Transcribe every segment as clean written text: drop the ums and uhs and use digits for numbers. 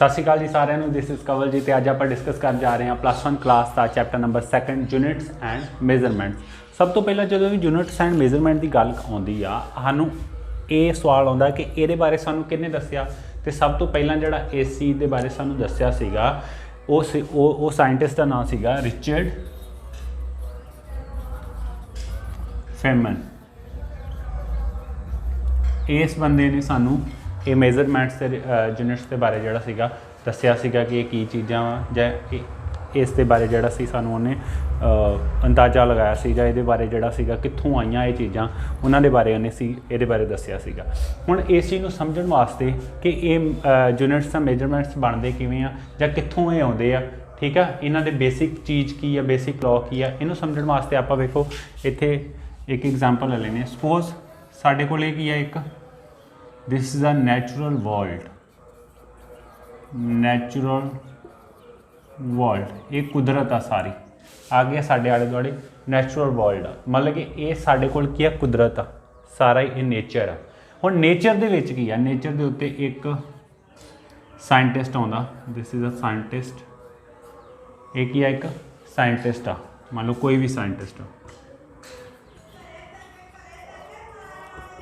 सत श्री अकाल जी साਰਿਆਂ ਨੂੰ। दिस इज़ कवल जी ਤੇ ਅੱਜ ਆਪਾਂ ਡਿਸਕਸ ਕਰਨ ਜਾ ਰਹੇ ਹਾਂ +1 ਕਲਾਸ ਦਾ chapter number 2 units and measurements. ਸਭ ਤੋਂ ਪਹਿਲਾਂ ਜਦੋਂ ਵੀ ਯੂਨਿਟਸ ਐਂਡ ਮੇਜ਼ਰਮੈਂਟ ਦੀ ਗੱਲ ਆਉਂਦੀ ਆ ਸਾਨੂੰ ਇਹ ਸਵਾਲ ਆਉਂਦਾ ਕਿ ਇਹਦੇ ਬਾਰੇ ਸਾਨੂੰ ਕਿਹਨੇ ਦੱਸਿਆ। ਤੇ ਸਭ ਤੋਂ ਪਹਿਲਾਂ ਜਿਹੜਾ ਇਸ ਚੀਜ਼ ਦੇ ਬਾਰੇ ਸਾਨੂੰ ਦੱਸਿਆ ਸੀਗਾ ਉਹ ਸਾਇੰਟਿਸਟ ਦਾ ਨਾਮ ਸੀਗਾ ਰਿਚਰਡ ਫੇਮਨ। इस बंदे ने सानू ये मेजरमेंट्स के यूनिट्स के बारे जोड़ा सीगा दसिया सीगा कि ये की चीज़ां वा जां इस दे बारे जोड़ा सी सानू उन्हें अंदाज़ा लगाया सीगा इहदे बारे जोड़ा सीगा कित्थों आईयां ये चीज़ां उन्हां दे बारे उन्हें इहदे बारे दसिया सीगा। हुण इस चीज़ नूं समझण वास्ते कि ये यूनिट्स ते मेजरमेंट्स बनदे किवें आ जां कित्थों ये आउंदे आ, ठीक है, इन्हां दे बेसिक चीज़ की है, बेसिक लॉ की है, इहनूं समझण वास्ते आपां वेखो इत्थे एक एग्जाम्पल ले लैंदे। सपोज साढ़े को की है एक this is a natural world, natural world ये कुदरत आ सारी आ गया साढ़े आले दुआले नैचुरल वर्ल्ड आ, मतलब कि ये साढ़े कोल की है कुदरत आ सारा ये नेचर आ। हुण नेचर दे विच की है, नेचर दे उत्ते एक साइंटिस्ट आउंदा, दिस इज़ अ साइंटिस्ट, ये की है एक साइंटिस्ट आ, मान लो कोई भी साइंटिस्ट आ,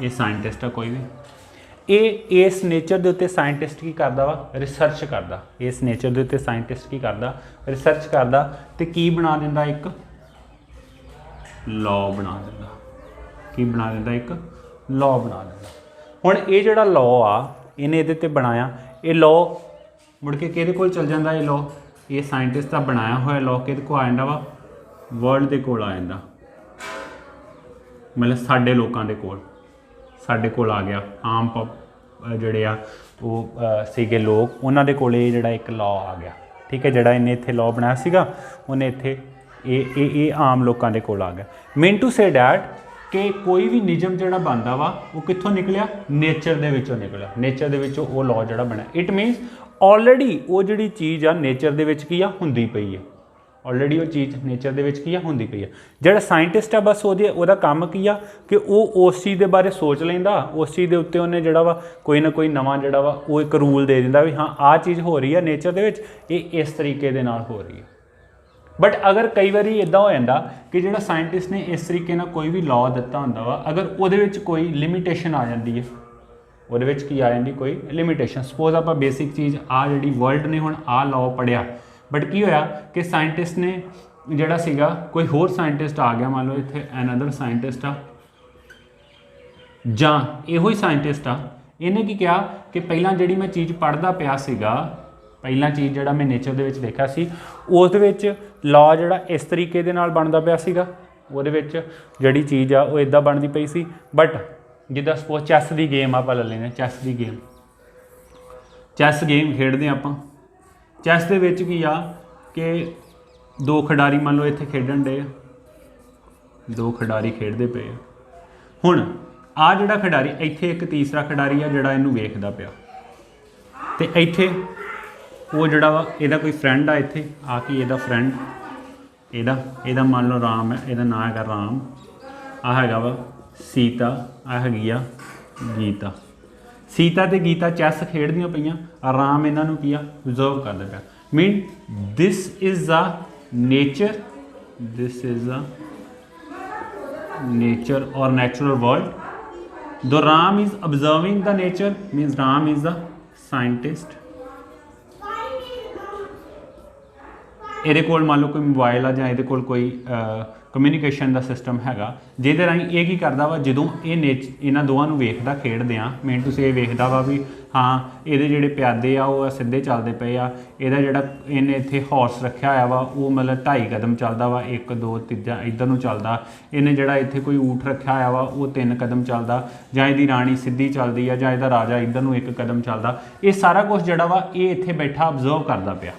ये साइंटिस्ट है कोई भी, ये इस नेचर के उत्ते साइंटिस्ट की करता वा रिसर्च करता, इस नेचर के उत्ते साइंटिस्ट की करता रिसर्च करता तो की बना दिंदा एक लॉ बना दिंदा, की बना दिंदा एक लॉ बना दिंदा। हुण ये जिहड़ा लॉ आ इन्हें इहदे ते बनाया, ये लॉ मुड़ के किहदे कोल चल जांदा, ये लॉ ये साइंटिस्ट का बनाया होया लॉ किहदे कोल आ जांदा वा वर्ल्ड दे कोल आ जांदा, मतलब साडे लोकां दे कोल साडे कोल आ गया आम जिहड़े आ वो सीगे लोग उन्हां दे कोल जिहड़ा एक लॉ आ गया, ठीक है, जिहड़ा इन्हें इत्थे लॉ बनाया सीगा उन्हें इत्थे ये आम लोकां दे कोल आ गया। मीन टू से डैट कि कोई भी नियम जिहड़ा बनदा वा वो कित्थों निकलिया, नेचर दे विचों निकलिया, नेचर दे विचों वो लॉ जिहड़ा बनिया। इट मीनस ऑलरेडी वो जिहड़ी चीज़ आ नेचर दे विच की आ हुंदी पई है, ऑलरेडी वो चीज़ नेचर दे विच की आ हुंदी पई है। जिहड़ा साइंटिस्ट आ बस ओहदा काम की आ कि वो उस चीज़ के बारे सोच लैंदा, उस चीज़ के उत्ते उन्हें जिहड़ा वा कोई ना कोई नवां जिहड़ा वा वो एक रूल दे दिंदा भी हाँ आ चीज़ हो रही है नेचर दे विच, ये इस तरीके दे नाल हो रही है। बट अगर कई बारी इदां हो जांदा कि जिहड़ा साइंटिस्ट ने इस तरीके नाल कोई भी लॉ दिता हुंदा वा अगर उहदे विच कोई लिमिटेशन आ जांदी है, उहदे विच की आ जांदी कोई लिमिटेशन। सपोज आपां बेसिक चीज़ आ जिहड़ी वर्ल्ड ने हुण आ लॉ पढ़िया बट की होया कि साइंटिस्ट ने जिहड़ा सीगा कोई होर साइंटिस्ट आ गया, मान लो इत्थे अनदर साइंटिस्ट आ जां इहो ही साइंटिस्ट आ, इन्हें की कहा कि पहलां जिहड़ी मैं चीज़ पढ़दा पिया सीगा, पहला चीज़ जिहड़ा मैं नेचर दे विच देखा सी उस दे विच लॉ जिहड़ा इस तरीके दे नाल बनदा पिया सीगा, उहदे विच जिहड़ी चीज़ आ वो इदां बनदी पई सी। बट जिद्दां सपोज चैस की गेम आपां ले लैंदे, चैस की गेम, चैस गेम खेडदे आपां, चैस दे विच की आ कि दो खिडारी मान लो इत्थे खेडण डे, दो खिडारी खेडदे पे, हुण आ जिहड़ा खिडारी इत्थे एक तीसरा खिडारी आ जिहड़ा इहनूं वेखदा पिया ते इत्थे वो जिहड़ा वा इहदा कोई फ्रेंड आ, इत्थे आ कि इहदा फ्रेंड इहदा मान लो राम है, इहदा नाम हैगा राम, आ हैगा वा सीता, आ हैगी आ गीता। सीता ते गीता चैस खेडदियां पईयां, राम इन्हां नूं की आ ऑब्जर्व करदा पिया। Mean this is a nature, this is a nature or natural world. The Ram is observing the nature means Ram is the scientist. ਇਹਦੇ ਕੋਲ मान लो कोई मोबाइल आ जां ਇਹਦੇ ਕੋਲ कोई कम्यूनीकेशन का सिस्टम हैगा ਜਿਹਦੇ ਰਾਹੀਂ ਇਹ ਕੀ ਕਰਦਾ ਵਾ ਜਦੋਂ ਇਹ ਇਹਨਾਂ ਦੋਵਾਂ ਨੂੰ ਵੇਖਦਾ ਖੇਡਦੇ ਆ ਮੇਨ ਟੂ ਸੇ ਵੇਖਦਾ ਵਾ ਵੀ ਹਾਂ ਇਹਦੇ ਜਿਹੜੇ ਪਿਆਦੇ ਆ ਉਹ ਸਿੱਧੇ ਚੱਲਦੇ ਪਏ ਆ, ਇਹਦਾ ਜਿਹੜਾ ਇਹਨੇ ਇੱਥੇ ਹਾਰਸ ਰੱਖਿਆ ਹੋਇਆ ਵਾ ਉਹ ਮਤਲਬ 2.5 ਕਦਮ ਚੱਲਦਾ ਵਾ, 1 2 3 ਇੱਧਰ ਨੂੰ ਚੱਲਦਾ, ਇਹਨੇ ਜਿਹੜਾ ਇੱਥੇ ਕੋਈ ਊਠ ਰੱਖਿਆ ਹੋਇਆ ਵਾ ਉਹ 3 ਕਦਮ ਚੱਲਦਾ, ਜਾਂ ਇਹਦੀ ਰਾਣੀ ਸਿੱਧੀ ਚੱਲਦੀ ਆ, ਜਾਂ ਇਹਦਾ ਰਾਜਾ ਇੱਧਰ ਨੂੰ 1 ਕਦਮ ਚੱਲਦਾ। ਇਹ ਸਾਰਾ ਕੁਛ ਜਿਹੜਾ ਵਾ ਇਹ ਇੱਥੇ ਬੈਠਾ ਅਬਜ਼ਰਵ ਕਰਦਾ ਪਿਆ।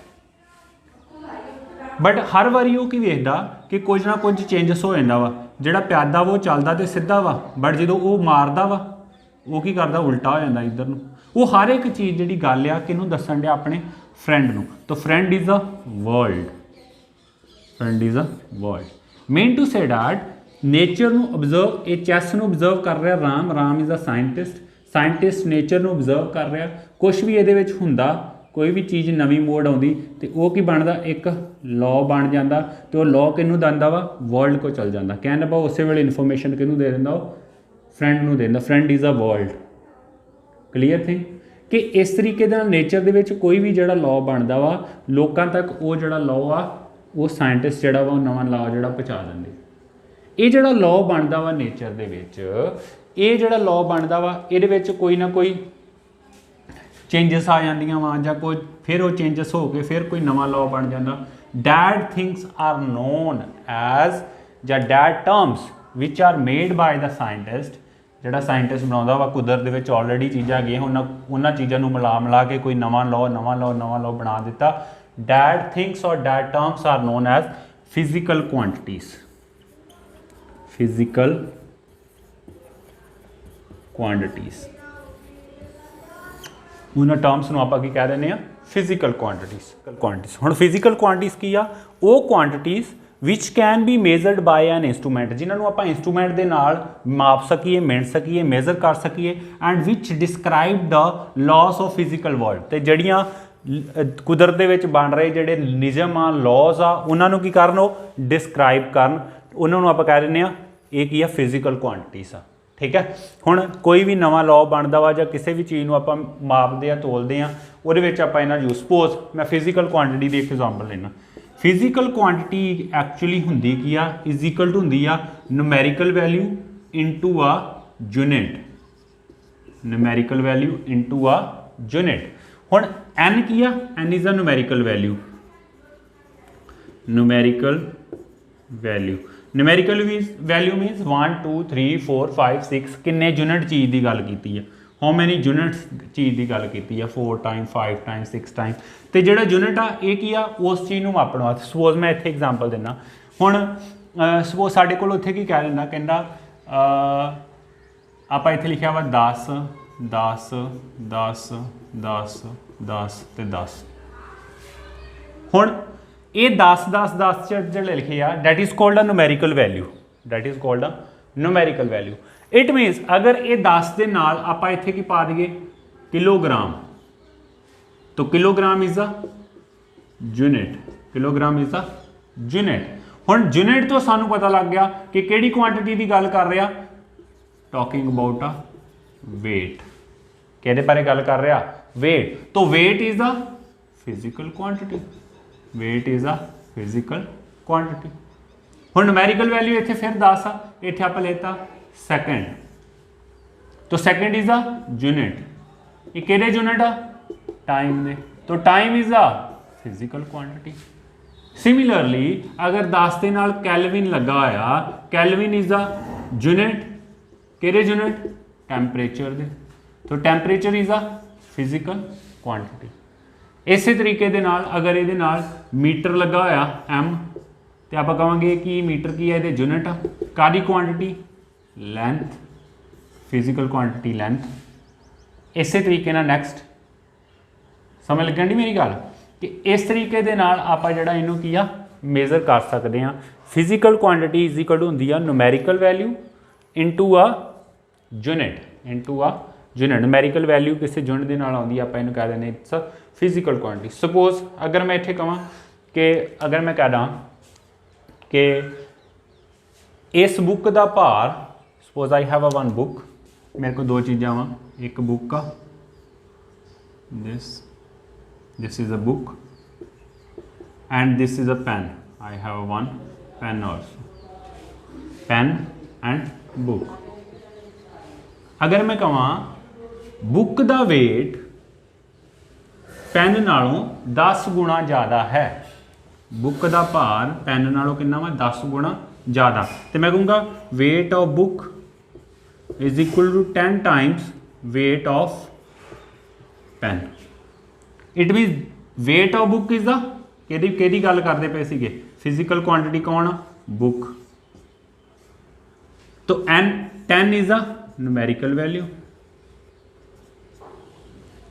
बट हर वारी वो की वेखदा कि कुछ ना कुछ चेंजिस हो जाता वा, जिहड़ा प्यादा वो चलदा तो सीधा वा बट जो वो मारदा वा वो की करदा उल्टा हो जाता इधर नूं। वो हर एक चीज़ जिहड़ी गल आ किहनूं दस्सण दिया अपने फ्रेंड नूं, तो friend is a world, friend is a world. Mean to say that nature नूं ऑब्जर्व, ये चैस नूं ऑब्जर्व कर रहा Ram, Ram is a scientist, scientist nature नूं ऑब्जर्व कर रहा, कुछ भी ये हुंदा कोई भी चीज़ नवीं मोड़ आउंदी तो वो की बनता एक लॉ बन जाता तो वो लॉ किनू दिंदा वा वर्ल्ड को चल जाता कहने पा उस वे इन्फॉर्मेशन किनू दे दिंदा फ्रेंड नू दे दिंदा friend is a world clear thing कि इस तरीके दे नाल नेचर दे विच कोई भी जिहड़ा लॉ बनता वा लोकां तक वो जिहड़ा लॉ आ वो साइंटिस्ट जिहड़ा वा नवां लॉ जिहड़ा पहुँचा दिंदे ये जिहड़ा लॉ बनता वा नेचर दे विच ये जिहड़ा लॉ बनता वा इहदे विच कोई ना कोई चेंजिस आ जांदियां वा जां कोई फिर वो चेंजिस हो के फिर कोई नवा लॉ बन जाता that things are known as जां that terms which are made by the scientist जिहड़ा साइंटिस्ट बनाउंदा वा कुदरत दे विच ऑलरेडी चीज़ां गई उन्हां चीज़ां नूं मिला के कोई नवा लॉ बना दिता डैट थिंग्स और that terms are known as physical quantities physical quantities उन्होंने टर्म्स ਨੂੰ ਆਪਾਂ ਕੀ ਕਹਿ ਦਿੰਦੇ ਆ ਫਿਜ਼ੀਕਲ ਕੁਆਂਟੀਟੀਜ਼ ਹੁਣ ਫਿਜ਼ੀਕਲ ਕੁਆਂਟੀਟੀਜ਼ ਕੀ ਆ ਉਹ ਕੁਆਂਟੀਟੀਜ਼ ਵਿਚ can be measured by an instrument ਜਿਨ੍ਹਾਂ ਨੂੰ ਆਪਾਂ ਇੰਸਟਰੂਮੈਂਟ ਦੇ ਨਾਲ ਮਾਪ ਸਕੀਏ ਮਿਣ ਸਕੀਏ ਮੇਜ਼ਰ ਕਰ ਸਕੀਏ and which describe the loss of physical world ਤੇ ਜਿਹੜੀਆਂ ਕੁਦਰਤ ਦੇ ਵਿੱਚ ਬਣ ਰਹੇ ਜਿਹੜੇ ਨਿਯਮ ਆ ਲਾਜ਼ ਆ ਉਹਨਾਂ ਨੂੰ ਕੀ ਕਰਨ ਉਹ ਡਿਸਕ੍ਰਾਈਬ ਕਰਨ ਉਹਨਾਂ ਨੂੰ ਆਪਾਂ ਕਹਿ ਦਿੰਦੇ ਆ ਇਹ ਕੀ ਆ ਫਿਜ਼ੀਕਲ ਕੁਆਂਟੀਟੀਜ਼ ਆ ठीक है हुण कोई भी नवा लॉ बनता वा जां किसी भी चीज़ आप मापते हैं तोलते हैं वो यूज सपोज मैं फिजिकल क्वांटिटी की एक एग्जाम्पल लेना फिजिकल क्वांटिटी एक्चुअली होंगी की आ इज इक्वल टू होंगी आ न्यूमैरिकल वैल्यू इनटू आ यूनिट न्यूमैरिकल वैल्यू इनटू आ यूनिट हुण एन की आ N is a numerical value numerical value means 1 2 3 4 5 6 किन्ने यूनिट चीज़ की गल की है हाउ मैनी यूनिट्स चीज़ की गल की है 4 टाइम 5 टाइम 6 टाइम तो जो यूनिट आ ये की आ उस चीज़ को मापण वास्ते सपोज मैं इत्थे एग्जाम्पल देना हुण सपोज साडे कोल उत्थे की कह दिंदा कहंदा आपां इत्थे लिखिया वा 10 10 10 10 10 ते 10 हुण ये 10 10 10 जो लिखे आ that is called a numerical value it means अगर ये 10 के नाल आपां इत्थे की पा दईए किलोग्राम तो किलोग्राम इज़ अ यूनिट हुण यूनिट तो सानू पता लग गया कि किहड़ी क्वांटिटी की गल कर रहा टॉकिंग अबाउट अ वेट किहदे बारे गल कर रहा वेट तो weight is a physical quantity weight is a physical quantity हुण न्यूमैरिकल वैल्यू इत्थे फिर 10 आ इत्थे आपां लेता सैकेंड तो सैकेंड इज़ अ यूनिट ये किहड़े यूनिट आ टाइम दे तो time is a physical quantity similarly अगर 10 के नाल कैलविन लगा होया कैलविन इज़ अ यूनिट किहड़े यूनिट टैंपरेचर दे तो temperature is a physical quantity इस तरीके दे नाल अगर ये मीटर लगा होया एम तो आप कहांगे कि मीटर की है ये यूनिट आ कादी quantity length physical quantity length इस तरीके नाल नैक्सट समझ लगन दी मेरी गल कि इस तरीके दे नाल आपां जिहड़ा इहनूं की आ मेजर कर सकते हैं physical quantity is equal to होंदी आ न्यूमैरिकल वैल्यू इनटू आ यूनिट न्यूमैरिकल वैल्यू किसी यूनिट के नाल आउंदी आपां इहनूं कह दिंदे इट्स फिजिकल क्वांटिटी सपोज अगर मैं इत्थे कहां कि अगर मैं कह दा कि इस बुक का भार suppose I have a one book मेरे को दो चीज़ां वा एक बुक आ this is a book and this is a pen I have one pen also pen and book अगर मैं कहां बुक का वेट पेन नालों 10 गुणा ज़्यादा है बुक का भार पेन नालों कितना वा 10 गुणा ज़्यादा तो मैं कहूँगा weight of book is equal to 10 times weight of pen it mean weight of book is कि गल करते पे सीगे फिजिकल क्वांटिटी कौन आ बुक तो एन 10 is a numerical value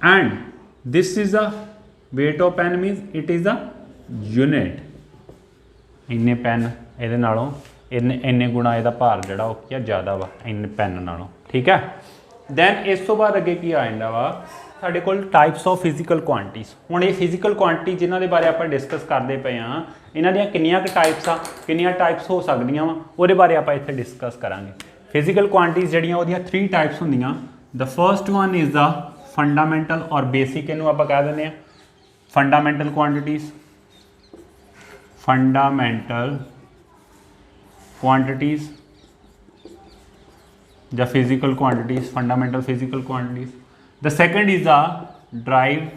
and this is a weight of pen means it is a unit इन्ने पेन ये नालों इन्ने गुणा यदा भार जोड़ा क्या ज़्यादा वा इन पेन नालों ठीक है दैन इस तो बाद अगे की आ जाता वा साडे कोल टाइप्स ऑफ फिजिकल क्वांटिटीज़। हुण ये फिजिकल क्वांटिटी जिन्हां दे बारे आपां डिस्कस करते पे हाँ, इन्हां दियां किन्नियां क टाइप्स आ, किन्नियां टाइप्स हो सकदियां वा, उहदे बारे आपां इत्थे डिस्कस करांगे। फिजिकल क्वांटिटीज़ जिहड़ियां उहदियां 3 टाइप्स हुंदियां। The first one is the fundamental और बेसिक, इहनूं आपां कह दिंदे आ फंडामेंटल क्वांटिटीज़, फंडामेंटल क्वांटिटीज़ या physical quantities, fundamental physical quantities. The second is the derived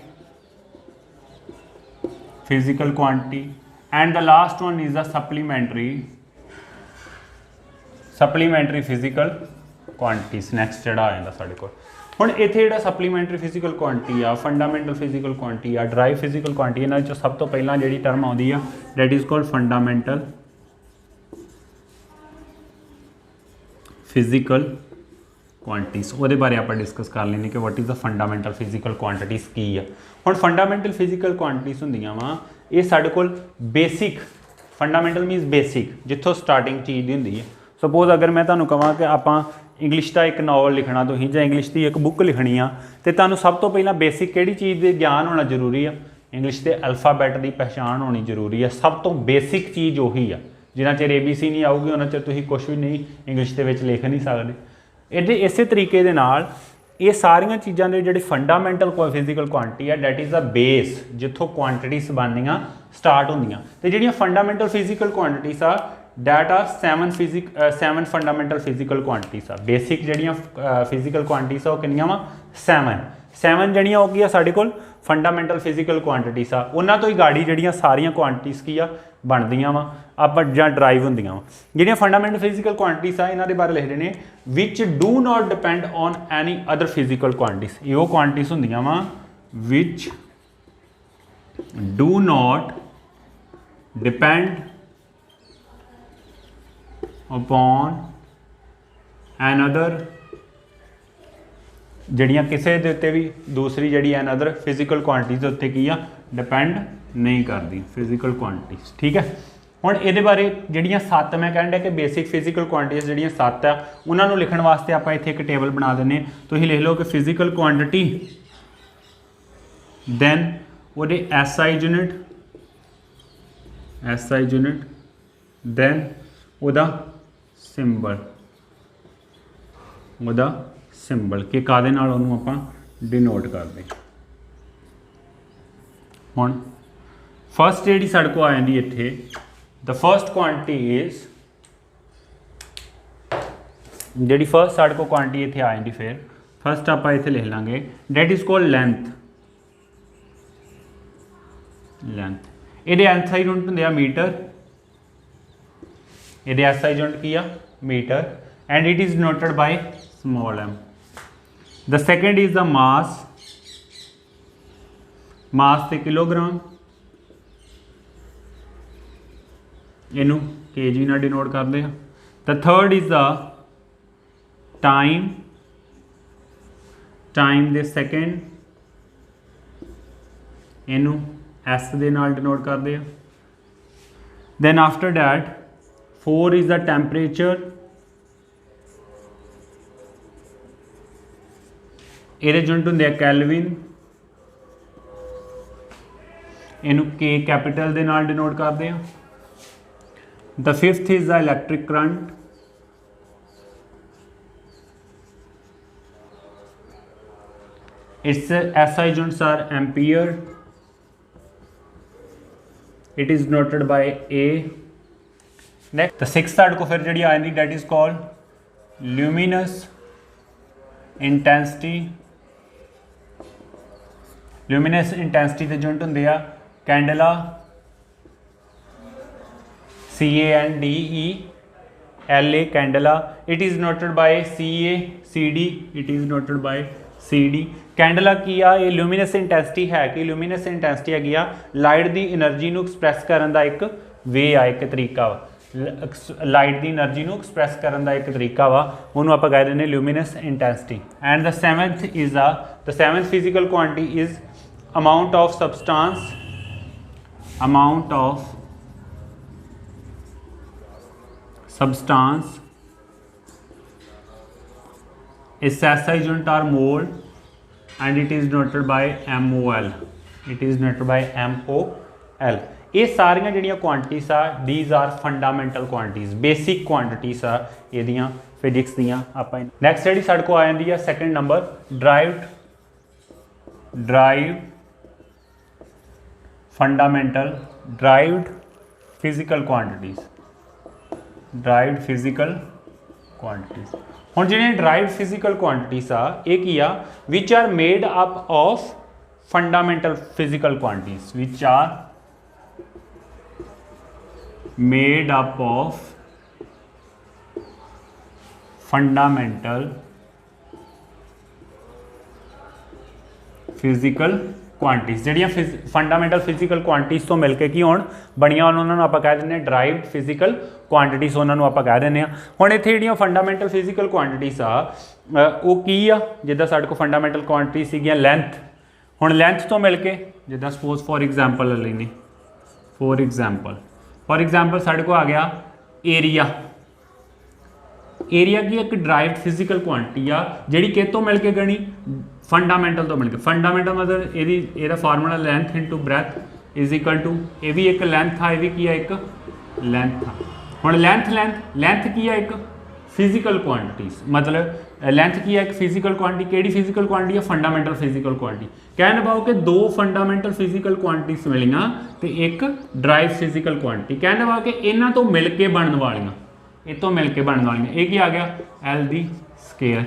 physical quantity and the last one is the supplementary physical quantities। next ਜਿਹੜਾ ਆ ਜਾਂਦਾ ਸਾਡੇ ਕੋਲ ਹੁਣ ਇੱਥੇ ਜਿਹੜਾ supplementary physical quantity ਆ, fundamental physical quantity ਆ, derived physical quantity, ਇਹਨਾਂ ਵਿੱਚੋਂ ਸਭ ਤੋਂ ਪਹਿਲਾਂ ਜਿਹੜੀ ਟਰਮ ਆਉਂਦੀ ਆ that is called fundamental physical quantities. ਉਹਦੇ ਬਾਰੇ ਆਪਾਂ डिस्कस कर ਲੈਂਦੇ कि what is the fundamental physical quantities ਕੀ ਆ। ਹੁਣ fundamental physical quantities ਹੁੰਦੀਆਂ ਵਾ ਇਹ ਸਾਡੇ ਕੋਲ basic, fundamental means basic, ਜਿੱਥੋਂ starting ਚੀਜ਼ ਦੀ ਹੁੰਦੀ ਹੈ। ਸਪੋਜ਼ ਅਗਰ ਮੈਂ ਤੁਹਾਨੂੰ ਕਹਾਂ ਕਿ ਆਪਾਂ ਇੰਗਲਿਸ਼ ਦਾ ਇੱਕ ਨਾਵਲ ਲਿਖਣਾ ਤੁਸੀਂ ਜਾਂ ਇੰਗਲਿਸ਼ ਦੀ ਇੱਕ ਬੁੱਕ ਲਿਖਣੀ ਆ ਤੇ ਤੁਹਾਨੂੰ ਸਭ ਤੋਂ ਪਹਿਲਾਂ ਬੇਸਿਕ ਕਿਹੜੀ ਚੀਜ਼ ਦੇ ਗਿਆਨ ਹੋਣਾ ਜ਼ਰੂਰੀ ਆ? ਇੰਗਲਿਸ਼ ਦੇ ਅਲਫਾਬੈਟ ਦੀ ਪਛਾਣ ਹੋਣੀ ਜ਼ਰੂਰੀ ਆ। ਸਭ ਤੋਂ ਬੇਸਿਕ ਚੀਜ਼ ਉਹੀ ਆ। ਜਿੰਨਾ ਚਿਰ ABC ਨਹੀਂ ਆਊਗੀ ਉਹਨਾਂ ਚਿਰ ਤੁਸੀਂ ਕੁਝ ਵੀ ਨਹੀਂ ਇੰਗਲਿਸ਼ ਦੇ ਵਿੱਚ ਲਿਖ ਨਹੀਂ ਸਕਦੇ। ਇਹਦੇ ਇਸੇ ਤਰੀਕੇ ਦੇ ਨਾਲ ਇਹ ਸਾਰੀਆਂ ਚੀਜ਼ਾਂ ਦੇ ਜਿਹੜੇ ਫੰਡਾਮੈਂਟਲ ਫਿਜ਼ੀਕਲ ਕੁਆਂਟੀਟੀ ਆ ਡੈਟ ਇਜ਼ ਅ ਬੇਸ, ਜਿੱਥੋਂ ਕੁਆਂਟੀਟੀਜ਼ ਬਣਨੀਆਂ ਸਟਾਰਟ ਹੁੰਦੀਆਂ। ਤੇ ਜਿਹੜੀਆਂ ਫੰਡਾਮੈਂਟਲ ਫਿਜ਼ੀਕਲ ਕੁਆਂਟੀਟੀਜ਼ ਆ that are 7 fundamental physical quantities ਆ। ਬੇਸਿਕ ਜਿਹੜੀਆਂ ਫਿਜ਼ੀਕਲ ਕੁਆਂਟੀਟੀਜ਼ ਆ ਉਹ ਕਿੰਨੀਆਂ ਵਾ? 7 ਜਿਹੜੀਆਂ ਹੋ ਗਈਆਂ ਸਾਡੇ ਕੋਲ ਫੰਡਾਮੈਂਟਲ ਫਿਜ਼ੀਕਲ ਕੁਆਂਟੀਟੀਜ਼ ਆ। ਉਹਨਾਂ ਤੋਂ ਹੀ ਗਾੜੀ ਜਿਹੜੀਆਂ ਸਾਰੀਆਂ ਕੁਆਂਟੀਟੀਜ਼ ਕੀ ਆ ਬਣਦੀਆਂ ਵਾ ਆਪਾਂ ਜਾਂ ਡਰਾਈਵ ਹੁੰਦੀਆਂ ਵਾ। ਜਿਹੜੀਆਂ ਫੰਡਾਮੈਂਟਲ ਫਿਜ਼ੀਕਲ ਕੁਆਂਟੀਟੀਜ਼ ਆ ਇਹਨਾਂ ਦੇ ਬਾਰੇ ਲਿਖਦੇ ਨੇ which do not depend on any other physical quantities. ਇਹ ਉਹ ਕੁਆਂਟੀਟੀਜ਼ ਹੁੰਦੀਆਂ ਵਾ which do not depend upon an other, ਜਿਹੜੀਆਂ ਕਿਸੇ ਦੇ ਉੱਤੇ ਵੀ ਦੂਸਰੀ ਜਿਹੜੀ ਐਨ ਅਦਰ ਫਿਜ਼ੀਕਲ ਕੁਆਂਟੀਟੀਜ਼ ਦੇ ਉੱਤੇ ਕੀ ਆ ਡਿਪੈਂਡ ਨਹੀਂ ਕਰਦੀ ਫਿਜ਼ੀਕਲ ਕੁਆਂਟੀਟੀਜ਼। ਠੀਕ ਹੈ। ਹੁਣ ਇਹਦੇ ਬਾਰੇ ਜਿਹੜੀਆਂ 7 ਮੈਂ ਕਹਿਣ ਡਿਆ ਕਿ ਬੇਸਿਕ ਫਿਜ਼ੀਕਲ ਕੁਆਂਟੀਟੀਜ਼ ਜਿਹੜੀਆਂ 7 ਆ ਉਹਨਾਂ ਨੂੰ ਲਿਖਣ ਵਾਸਤੇ ਆਪਾਂ ਇੱਥੇ ਇੱਕ ਟੇਬਲ ਬਣਾ ਦਿੰਦੇ। ਤੁਸੀਂ ਲਿਖ ਲਓ ਕਿ ਫਿਜ਼ੀਕਲ ਕੁਆਂਟੀਟੀ, ਦੈਨ ਉਹਦੇ SI ਯੂਨਿਟ, ਦੈਨ ਉਹਦਾ ਸਿੰਬਲ ਕਿ ਕਾਹਦੇ ਨਾਲ ਉਹਨੂੰ ਆਪਾਂ ਡਿਨੋਟ ਕਰਦੇ। ਹੁਣ ਫਸਟ ਜਿਹੜੀ ਸਾਡੇ ਕੋਲ ਆ ਜਾਂਦੀ ਇੱਥੇ ਦ ਫਸਟ ਕੁਆਂਟੀਟੀ ਇਜ਼, ਜਿਹੜੀ ਫਸਟ ਸਾਡੇ ਕੋਲ ਕੁਆਂਟੀਟੀ ਇੱਥੇ ਆ ਜਾਂਦੀ ਫਿਰ ਫਸਟ ਆਪਾਂ ਇੱਥੇ ਲਿਖ ਲਾਂਗੇ ਡੈਟ ਇਜ਼ ਕੋਲਡ ਲੈਂਥ। ਇਹਦੇ SI ਯੂਨਿਟ ਹੁੰਦੇ ਆ ਮੀਟਰ, ਇਹਦੇ SI ਯੂਨਿਟ ਕੀ ਆ metre, and it is denoted by small m. The second is the mass ਤੇ ਕਿਲੋਗ੍ਰਾਮ, ਇਹਨੂੰ kg ਨਾਲ ਡਿਨੋਟ ਕਰਦੇ ਆ। The third is the time ਦੇ ਸੈਕਿੰਡ, ਇਹਨੂੰ s ਦੇ ਨਾਲ ਡਿਨੋਟ ਕਰਦੇ ਆ। Then after that 4 is the temperature, ਇਹਦੇ ਯੂਨਿਟ ਹੁੰਦੇ ਆ ਕੈਲਵਿਨ, ਇਹਨੂੰ K ਕੈਪੀਟਲ ਦੇ ਨਾਲ ਡਿਨੋਟ ਕਰਦੇ ਆ। The fifth is the electric current, its SI units are ampere, it is denoted by A। Next the sixth ਸਾਡੇ ਕੋਲ ਫਿਰ ਜਿਹੜੀ ਆ ਜਾਂਦੀ that is called luminous intensity. Luminous intensity ਦੇ ਯੂਨਿਟ ਹੁੰਦੇ ਆ candela, CANDELA candela, it is noted by CACD, it is noted by CD। Candela ਕੀ ਆ? ਇਹ ਲੂਮੀਨਸ ਇੰਟੈਂਸਿਟੀ ਹੈ ਕਿ ਲੂਮੀਨਸ ਇੰਟੈਂਸਿਟੀ ਹੈਗੀ ਆ ਲਾਈਟ ਦੀ એનર્ਜੀ ਨੂੰ ਐਕਸਪ੍ਰੈਸ ਕਰਨ ਦਾ ਇੱਕ ਵੇ ਆ, ਇੱਕ ਤਰੀਕਾ ਵਾ। ਲਾਈਟ ਦੀ એનર્ਜੀ ਨੂੰ ਐਕਸਪ੍ਰੈਸ ਕਰਨ ਦਾ ਇੱਕ ਤਰੀਕਾ ਵਾ, ਉਹਨੂੰ ਆਪਾਂ ਕਹਿ ਦਿੰਦੇ luminous intensity. And the seventh is the seventh physical quantity is amount of substance its SI unit are mole and it is denoted by MOL, it is denoted by MOL। ये सारियां जिहड़ियां क्वांटिटीज आ these are fundamental quantities, basic quantities आ इहदियां physics दियां। आपां next जिहड़ी साडे कोल आ जांदी है second number derived fundamental derived physical quantities, derived physical quantities. हुण जिहड़ियां ड्राइव्ड फिजिकल क्वांटिटीज आ ये की आ which are made up of fundamental physical quantities, which are made up of fundamental physical quantities। ਜਿਹੜੀਆਂ फंडामेंटल फिजिकल quantities ਤੋਂ ਮਿਲ ਕੇ ਕੀ ਹੋਣ ਬਣੀਆਂ ਉਹਨਾਂ ਨੂੰ ਆਪਾਂ ਕਹਿ ਦਿੰਦੇ ਹਾਂ ਡਰਾਈਵਡ ਫਿजिकल quantities, ਉਹਨਾਂ ਨੂੰ ਆਪਾਂ ਕਹਿ ਦਿੰਦੇ ਹਾਂ। ਹੁਣ ਇੱਥੇ ਜਿਹੜੀਆਂ फंडामेंटल फिजिकल quantities ਆ ਉਹ ਕੀ ਆ, ਜਿੱਦਾਂ ਸਾਡੇ ਕੋਲ फंडामेंटल quantities ਸੀਗੀਆਂ ਲੈਂਥ। ਹੁਣ ਲੈਂਥ ਤੋਂ ਮਿਲ ਕੇ ਜਿੱਦਾਂ ਸਪੋਜ਼ ਫੋਰ ਐਗਜ਼ਾਮਪਲ ਲੈਣੀ, ਫੋਰ एग्जाम्पल साढ़े को आ गया एरिया। एरिया की एक ड्राइव्ड फिजिकल क्वांटिटी आ जिहड़ी किस तो मिल के गणी फंडामेंटल तो मिल के। फंडामेंटल मतलब ਇਹਦਾ formula length into breadth is equal to ये भी एक लेंथ था, ये भी की है एक लेंथ था। हुण लेंथ की है एक फिजिकल क्वांटिटीज, मतलब लेंथ की है एक फिजिकल क्वांटिटी। केड़ी फिजिकल क्वांटिटी है? Fundamental physical quantity. कहने पाओ कि दो फंडामेंटल फिजिकल क्वांटिटीज मिलियां तो एक ड्राइव फिजिकल क्वांटिटी। कहने पाओ कि इन्हां तो मिल के बनने वालियां, ये तो मिल के बनने वालियां, ये क्या आ गया L दी स्केयर,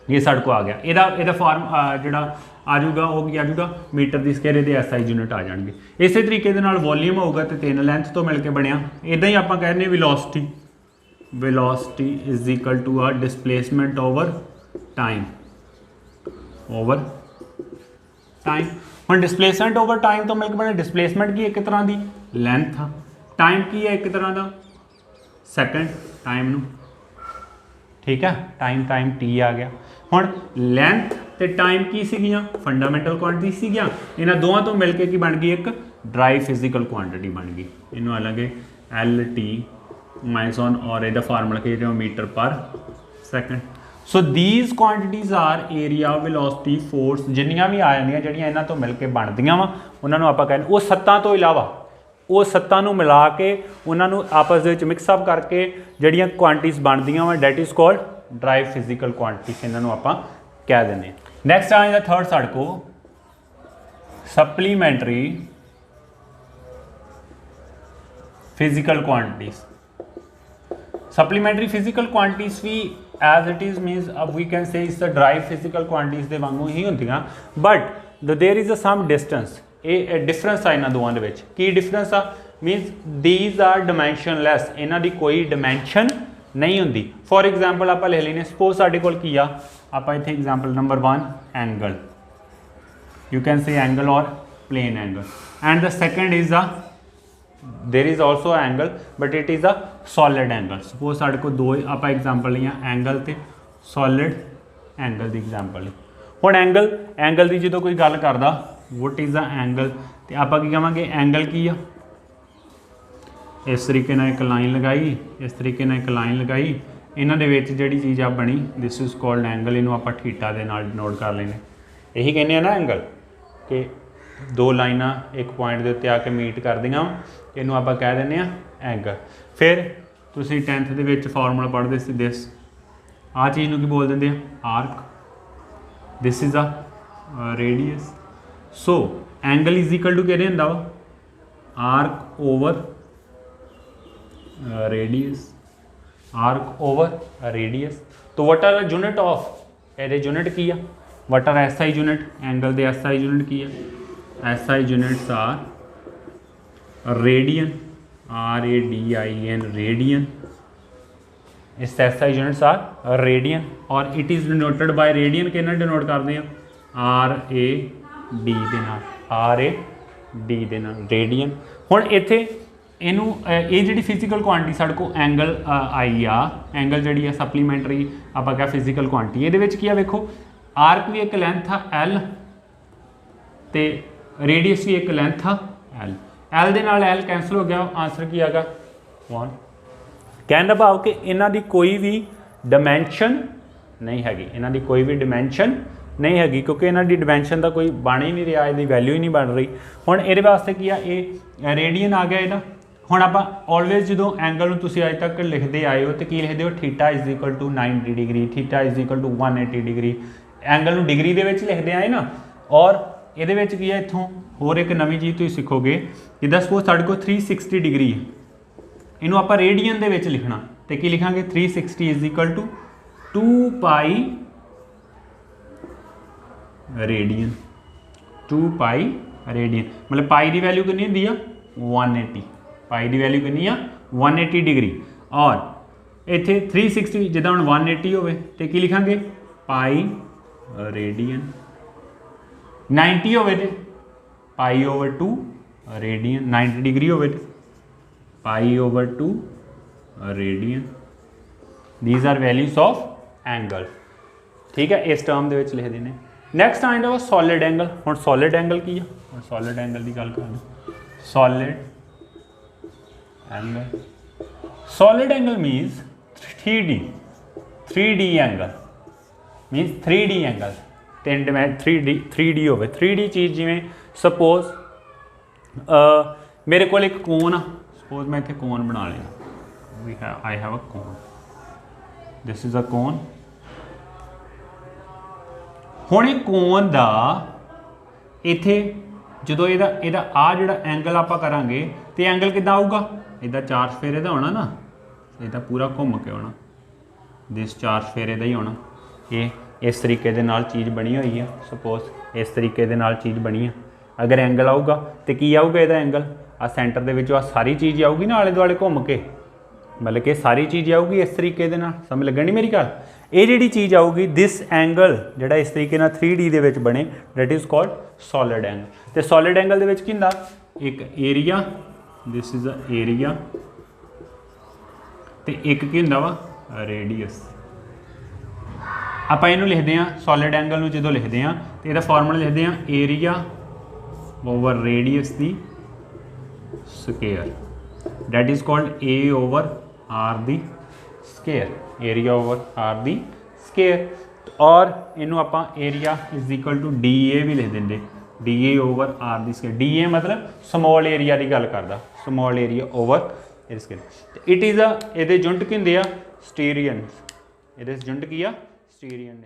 ये साढ़े को आ गया। ਇਹਦਾ ਫਾਰਮ ਜਿਹੜਾ आ जाऊगा वो की आ जाऊगा मीटर की स्केयर, ये SI यूनिट आ जाएंगे। इस तरीके दे नाल वॉल्यूम होगा तो 3 लेंथ तो मिल के बनया। इदा ही आप कहने वेलोसिटी इज इक्वल टू आ डिसप्लेसमेंट ओवर टाइम, हम डिसप्लेसमेंट ओवर टाइम तो मिलकर बने। डिसप्लेसमेंट की एक तरह की लेंथ आ, टाइम की है एक तरह का सैकेंड टाइम नू, ठीक है, टाइम T आ गया। हुण लेंथ ते टाइम की सीगियां फंडामेंटल क्वांटिटी सीगियां, इन्हां दोवां तो मिलके की बन गई एक ड्राइव फिजिकल क्वांटिटी बन गई। इन्हों अलगे LT -1 और इहदा फार्मूला की मीटर पर second. So these quantities are area velocity force जिन्नियां भी आ जांदियां जिहड़ियां इन्हां तो मिल के बनदियां वा उन्हां नूं आपां कहने। वो सत्तां तो इलावा वो सत्तां नूं मिला के उन्हां नूं आपस दे विच मिक्सअप करके जिहड़ियां क्वांटिटीज़ बनदियां वा that is called drive physical quantities, इन्हां नूं आपां कह देने। नैक्सट आ जाता थर्ड साइड को supplementary physical quantities. Supplementary physical quantities भी एज इट इज़ मीनस अब वी कैन से इस ड्राइव फिजिकल क्वांटिटीज़ के वांगू ही होंदियां, but there is a some distance. ये डिफरेंस आ इन्हां दोवां दे विच। की डिफरेंस आ मीनस दीज आर डिमेंशनलैस, इन्हां दी कोई डिमेंशन नहीं होंदी। फॉर एग्जाम्पल आप लिख लेने सपोज साडे कोल की आ आप इत्थे example number 1 angle, you can say angle और plane angle, and the second is a there is also angle but it is a solid angle. Suppose साढ़े को दो आप एग्जाम्पल लिया एंगल तो सॉलिड एंगल की एग्जाम्पल। हुण एंगल की जो कोई गल करदा वट इज़ अ एंगल तो आप कहांगे एंगल की आ, इस तरीके नाल एक लाइन लगाई, इस तरीके नाल एक लाइन लगाई, इन्हां दे विच जिहड़ी चीज़ आ बनी दिस इज़ कॉल्ड एंगल। इनू आप ठीटा दे नाल डिनोट कर लेने, यही कहने ना एंगल कि दो लाइनां एक पॉइंट के उत्ते आके मीट कर दियां, इनू आप कह देने एंगल। फिर तुसीं 10th दे विच फार्मूला पढ़दे सी दिस, आ चीज़ नूं की बोल देंदे arc, this is a radius. So angle is equal to किहदे हुंदा वा arc over radius, arc over radius. तो what are unit of a unit की है, वट आर SI यूनिट एंगल दे SI यूनिट की है, SI units are radian, RADIAN radian. इस SI यूनिट्स आर रेडियन और it is denoted by radian के डिनोट करते हैं RAD दे नाल, RAD दे नाल रेडियन। हुण इत्थे इनू ये जी फिजिकल क्वांटिटी साढ़े को एंगल आई आ, एंगल जी सप्लीमेंटरी आप क्या फिजिकल क्वांटिटी ये की आ वेखो आर्क भी एक लेंथ आ L तो रेडियस भी एक लेंथ आ L दे नाल L कैंसल हो गया, आंसर की आगा 1। कहने का भाव कि इन्हां दी कोई भी डिमेंशन नहीं हैगी, इन्हां दी कोई भी डिमेंशन नहीं हैगी क्योंकि इन्हां दी डिमेंशन का कोई बन ही नहीं रहा, इसकी वैल्यू ही नहीं बन रही। हुण इहदे वास्ते की आ, ये रेडियन आ गया इहदा। हुण आपां ऑलवेज जो एंगल नूं तुसीं अज तक लिखते आए हो तो की लिखते हो, theta is equal to 90 degree, theta is equal to 180 degree, angle नूं डिग्री दे विच लिखते आए ना। और ये की है इत्थों होर एक नवीं चीज़ तुसीं सीखोगे, जिद्दां सपोज साडे कोल 360 डिग्री है, इनू आपां रेडियन दे विच लिखना तो की लिखांगे 360 is equal to 2 pi radian, 2 pi radian, मतलब पाई की वैल्यू कितनी होंदी आ 180, पाई की वैल्यू कितनी आ 180 डिग्री। और इत्थे 360 जिद्दां हुण 180 होवे तो की लिखांगे पाई रेडियन, 90 होवे तो पाई ओवर 2 रेडियन, 90 डिग्री होवे तो pi over 2 radian. These are values of angle, ठीक है, इस टर्म दे विच लिख देने। नैक्सट आइंदा वा सॉलिड एंगल। हुण सॉलिड एंगल की है, हुण सॉलिड एंगल की गल करते। Solid angle, solid angle मीनस 3D, 3D angle मीनस 3D angle, 3D होवे। 3D चीज़ जिमें सपोज मेरे को एक कोन आ, सपोज मैं इत्थे कोन बना लिया, I have a cone, this is a cone. हुण इह कोन दा इत्थे जो इहदा आ जिहड़ा एंगल आपां करांगे तो एंगल किद्दां आऊगा, इहदा 4 चफेरे दा होना ना, इहदा पूरा घुम के होना, दिस 4 चफेरे दा ही होना। ये इस तरीके दे नाल चीज़ बनी हुई है, सपोज इस तरीके दे नाल चीज़ बनी है। अगर एंगल आऊगा तो की आऊगा इहदा एंगल, आ सेंटर दे विचों आ सारी चीज़ आऊगी ना आले दुआले घुम के, मतलब कि सारी चीज़ आऊगी इस तरीके दे नाल, समझ लगनी मेरी गल। ये जिहड़ी चीज़ आऊगी दिस एंगल जिहड़ा इस तरीके नाल 3D दे विच बने, that is called solid angle. तो सॉलिड एंगल दे विच की हुंदा, एक area, this is a area, तो एक की हुंदा वा रेडियस। आपां इहनूं लिखदे हां सॉलिड एंगल नूं जदों लिखदे हां तो इहदा फार्मूला लिखदे हां area over radius the square, that is called A over R the square, area over R the square. और इनू आपां area is equal to D A भी लिख देंगे, D A over R the square. D A मतलब small area की गल करदा, small area over square. It is a ये यूनिट की होंदे आ स्टीरियन, ये यूनिट की आ स्टीरियन।